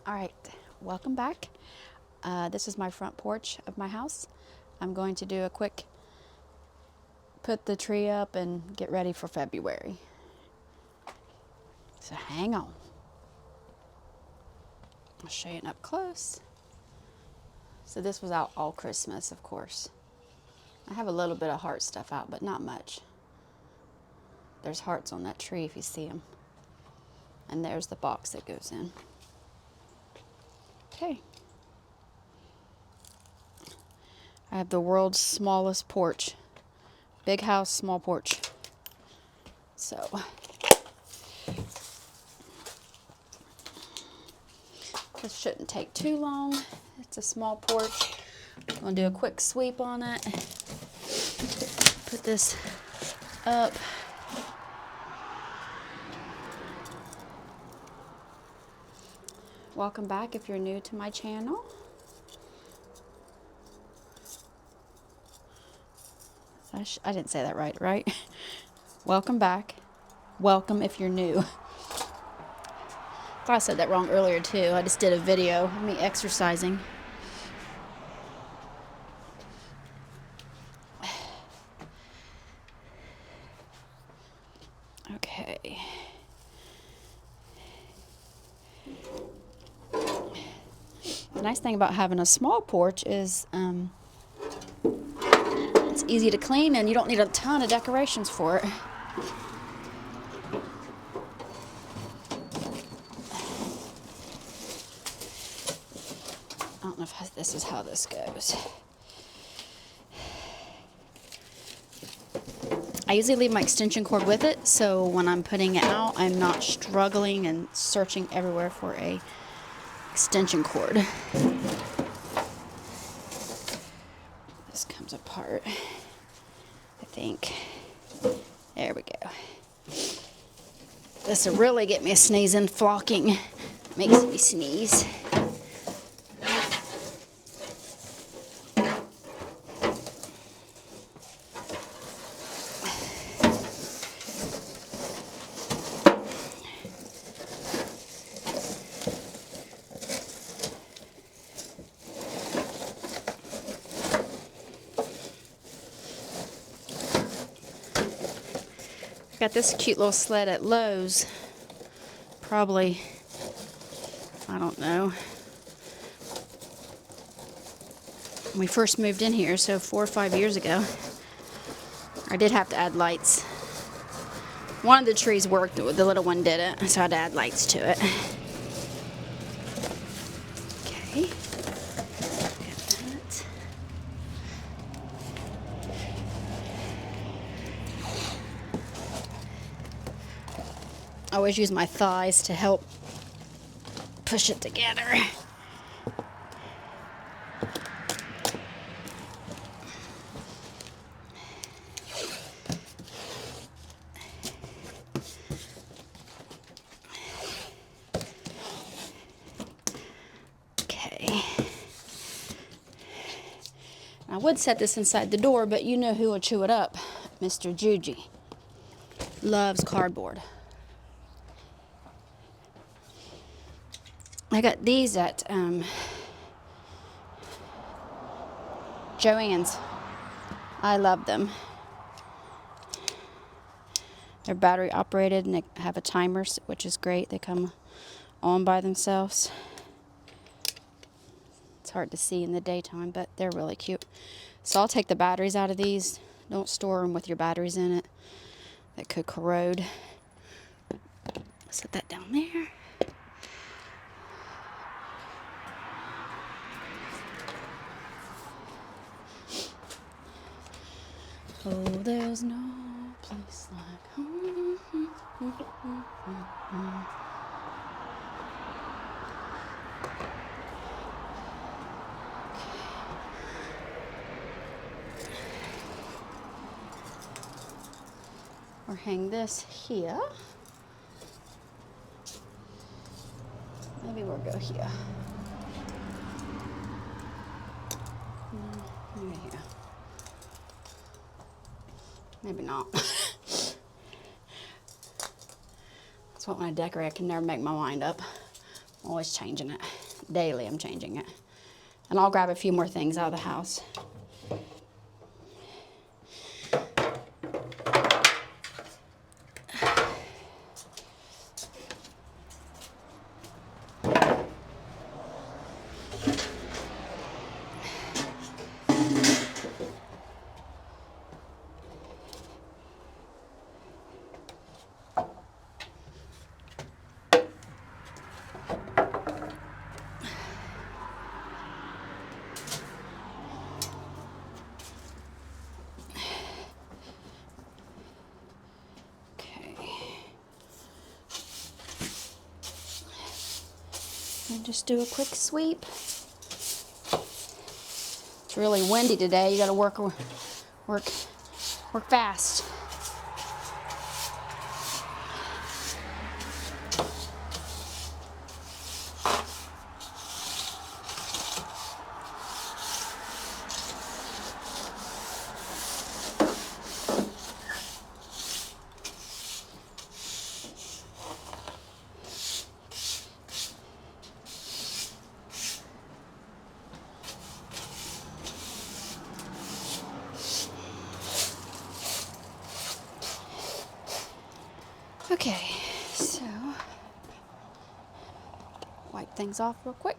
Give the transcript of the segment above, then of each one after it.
All right, welcome back. This is my front porch of my house. I'm going to do a quick put the tree up and get ready for February. So hang on. I'll show you it up close. So this was out all Christmas, of course. I have a little bit of heart stuff out, but not much. There's hearts on that tree if you see them. And there's the box that goes in. Okay. I have the world's smallest porch. Big house, small porch. So, this shouldn't take too long. It's a small porch. I'm gonna do a quick sweep on it. Put this up. Welcome back if you're new to my channel. I didn't say that right? Welcome back. Welcome if you're new. Thought I said that wrong earlier too. I just did a video of me exercising. Okay. The nice thing about having a small porch is it's easy to clean and you don't need a ton of decorations for it. I don't know if this is how this goes. I usually leave my extension cord with it, so when I'm putting it out, I'm not struggling and searching everywhere for a extension cord. This comes apart, I think. There we go. This will really get me a sneezing, flocking. Makes me sneeze. Got this cute little sled at Lowe's. Probably, I don't know. When we first moved in here, so 4 or 5 years ago. I did have to add lights. One of the trees worked, the little one didn't, so I had to add lights to it. Okay. I always use my thighs to help push it together. Okay. I would set this inside the door, but you know who will chew it up. Mr. Juji. Loves cardboard. I got these at Joann's. I love them. They're battery operated and they have a timer, which is great. They come on by themselves. It's hard to see in the daytime, but they're really cute. So I'll take the batteries out of these. Don't store them with your batteries in it. That could corrode. Set that down there. Oh, there's no place like home. Or hang this here. Maybe we'll go here. Maybe here. Maybe not. That's what when I decorate, I can never make my mind up. I'm always changing it. Daily I'm changing it. And I'll grab a few more things out of the house. And just do a quick sweep. It's really windy today. You got to work fast. Okay, so wipe things off real quick.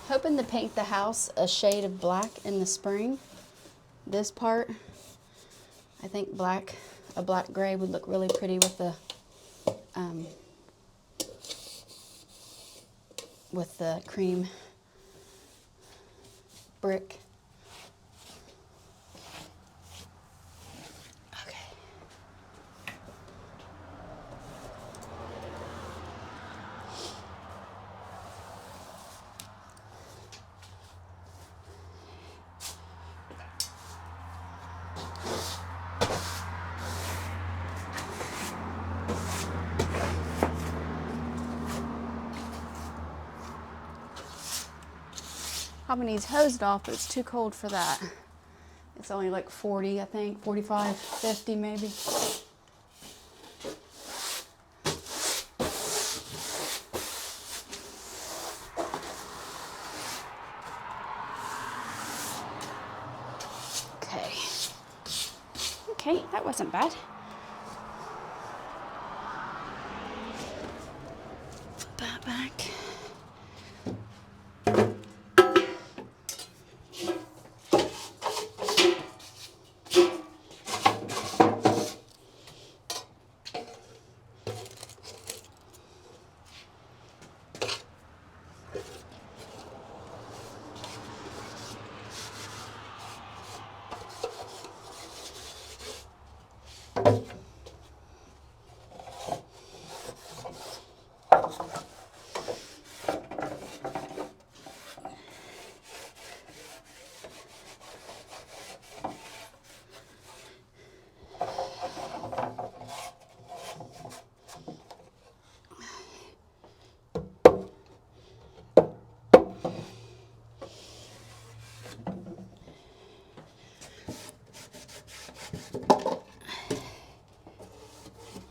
Hoping to paint the house a shade of black in the spring. This part, I think a black gray would look really pretty with the cream brick. Okay. Probably needs hosed off, but it's too cold for that. It's only like 40, I think, 45, 50 maybe. Okay. Okay, that wasn't bad. Put that back.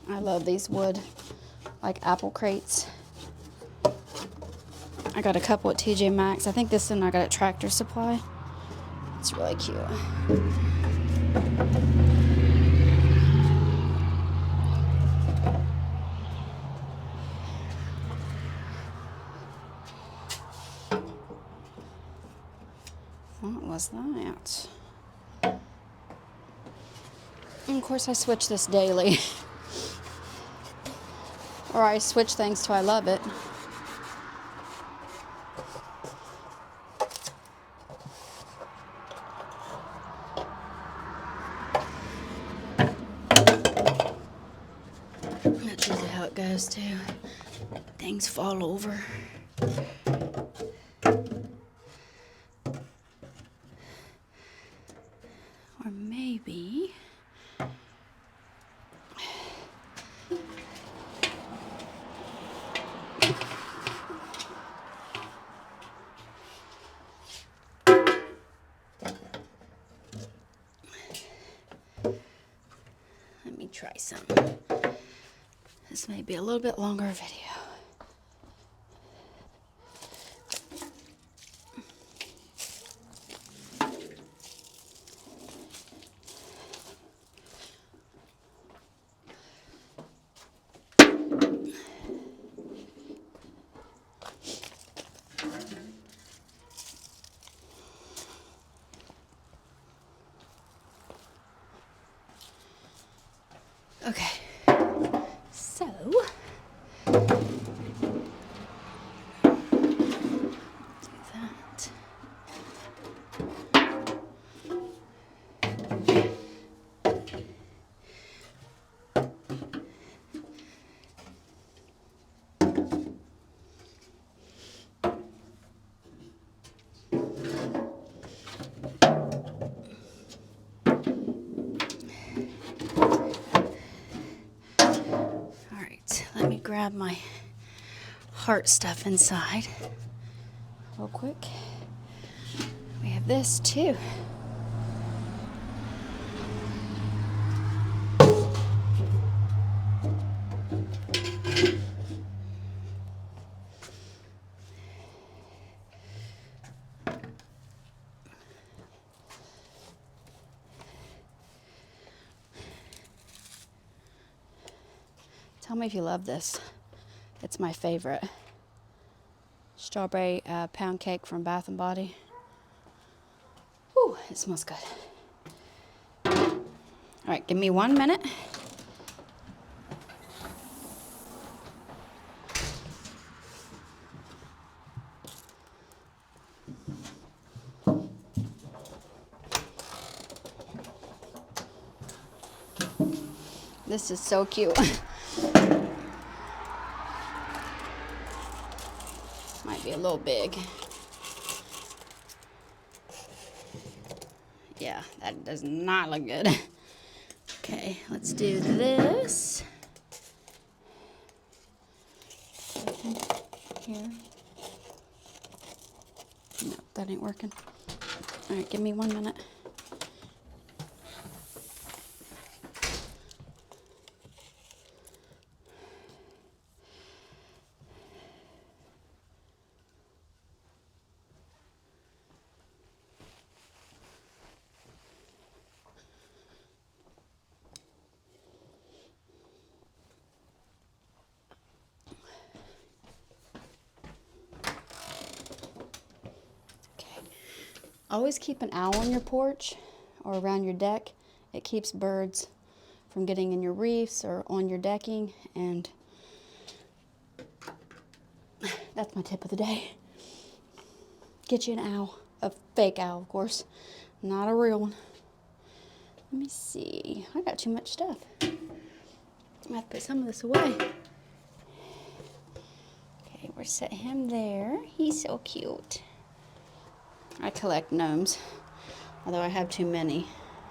I love these wood, like apple crates. I got a couple at TJ Maxx. I think this one I got at Tractor Supply. It's really cute. What was that? And of course I switch this daily. Or I switch things till I love it. That's usually how it goes too. Things fall over. Or maybe try some. This may be a little bit longer video. Okay, so that. All right, let me grab my heart stuff inside real quick. We have this too. Tell me if you love this. It's my favorite. Strawberry pound cake from Bath and Body. Whew, it smells good. All right, give me 1 minute. This is so cute. Might be a little big. Yeah, that does not look good. Okay, let's do this. Here. No, that ain't working. All right, give me 1 minute. Always keep an owl on your porch or around your deck. It keeps birds from getting in your reefs or on your decking, and that's my tip of the day. Get you an owl, a fake owl, of course, not a real one. Let me see, I got too much stuff. I'm gonna have to put some of this away. Okay, we'll set him there. He's so cute. I collect gnomes, although I have too many.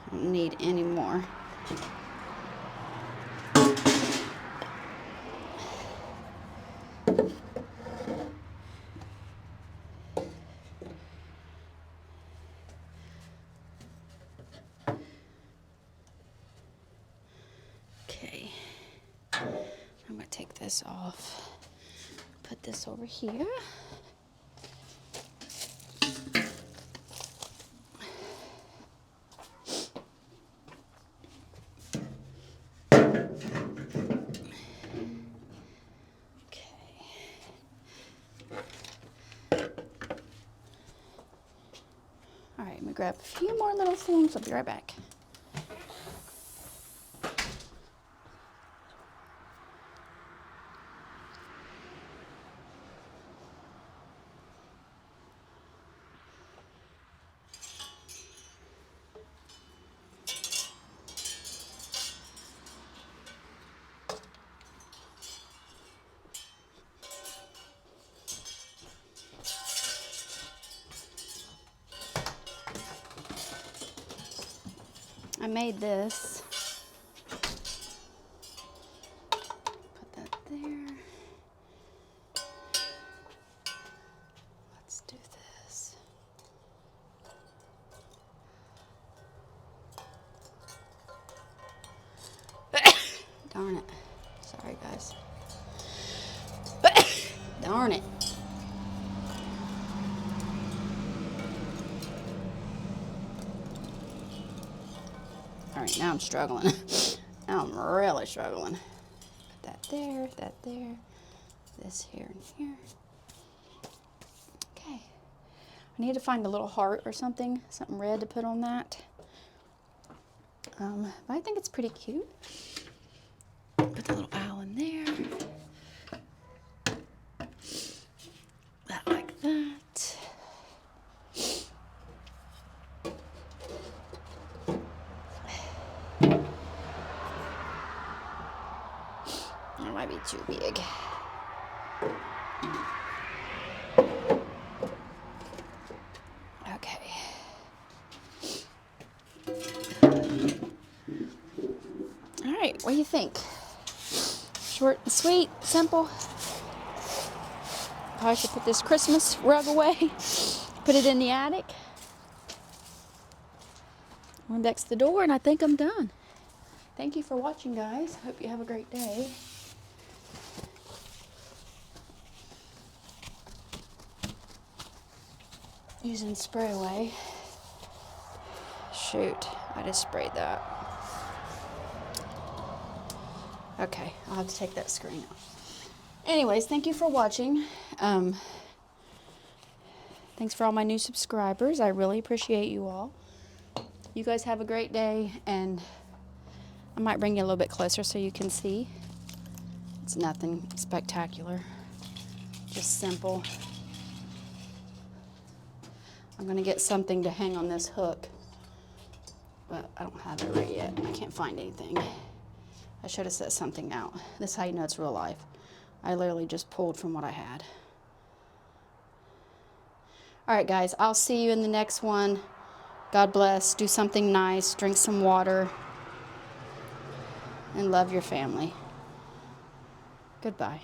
I don't need any more. Okay, I'm gonna take this off. Put this over here. All right, let me grab a few more little things. I'll be right back. I made this. Put that there. Let's do this. Darn it. All right, now I'm struggling. Now I'm really struggling. Put that there, this here and here. Okay. I need to find a little heart or something red to put on that. But I think it's pretty cute. Put the little owl in there. That like that. That might be too big. Okay. All right, what do you think? Short and sweet, simple. Probably should put this Christmas rug away. Put it in the attic. Index the door, and I think I'm done. Thank you for watching, guys. Hope you have a great day. Using spray away. Shoot, I just sprayed that. Okay, I'll have to take that screen off. Anyways, thank you for watching. Thanks for all my new subscribers. I really appreciate you all. You guys have a great day, and I might bring you a little bit closer so you can see. It's nothing spectacular, just simple. I'm gonna get something to hang on this hook, but I don't have it right yet. I can't find anything. I should have set something out. This is how you know it's real life. I literally just pulled from what I had. All right, guys, I'll see you in the next one. God bless. Do something nice. Drink some water. And love your family. Goodbye.